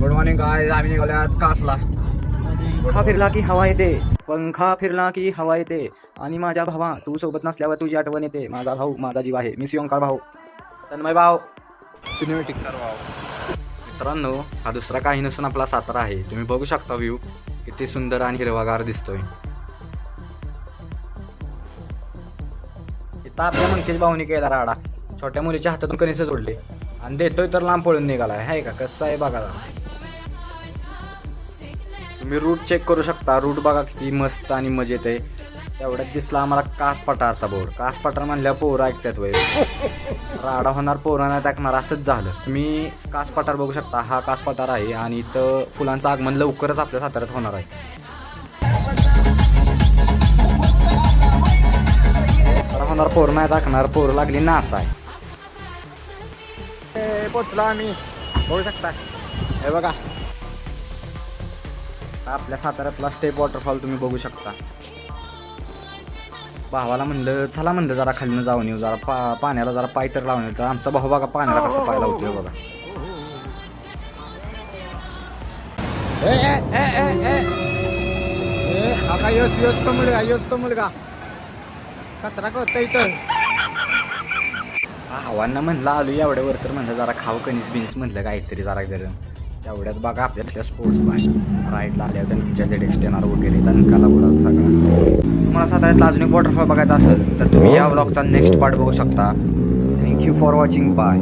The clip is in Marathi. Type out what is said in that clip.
Good morning guys. आम्ही निघालो आज कासला. पंखा फिरला की हवा येते, पंखा फिरला की हवा येते. आणि माझ्या भावा, तू सोबत नसल्यावर तुझी आठवण येते. माझा भाऊ माझा जीव आहे. मी ओंकार भाऊ, तन्मय भाऊ, सिनेमॅटिक भाऊ. मित्रांनो, हा दुसरा काही नसून आपला सातारा आहे. तुम्ही बघू शकता व्ह्यू किती सुंदर आणि हिरवागार दिसतोय. इथं आपल्या मंकेश भाऊनी केला राडा. छोट्या मुलीच्या हातातून कणीस जोडले आणि देतोय तर लांब पळून निघालाय. हाय का? कसं आहे बघा. तुम्ही रूट चेक करू शकता. रूट बघा किती मस्त आणि मजेत आहे. तेवढ्यात दिसला आम्हाला कास पठारचा बोर्ड. कास पठार म्हणल्यावर पोरं ऐकतात वय. राडा होणार, पोरं नाही ऐकणार, असंच झालं. तुम्ही कास पठार बघू शकता. हा कास पठार आहे आणि इथं फुलांचं आगमन लवकरच आपल्या साताऱ्यात होणार आहे. राडा होणार, पोरं नाही ऐकणार, पोरं लागली नाच आहे. पोचलो आम्ही, बघू शकता. हे बघा, आपल्या साताऱ्यातला स्टेप वॉटरफॉल तुम्ही बघू शकता. भावाला म्हणलं चला, म्हणलं जरा खालीनं जाऊन येऊ, जरा पाण्याला जरा पाय तर लावून येऊ. तर आमचा भाऊ बघा पाण्याला कसं पाय लावतोय बघा. आता योच तो मुलगा कचरा करतो इथं. भावांना म्हणलं आलो एवढ्यावर, तर म्हणलं जरा खाऊ कणीस बिनीस, म्हणलं काहीतरी जरा जर. तेवढ्यात बघा आपल्या स्पोर्ट्स बाय राईडला आल्या होत्या तिच्या जेड एक्सटेनर वगैरे दणकाला उडा सगळा. तुम्हाला साताऱ्यातला अजून एक वॉटरफॉल बघायचा असेल तर तुम्ही या व्लॉगचा नेक्स्ट पार्ट बघू शकता. Thank you for watching. बाय.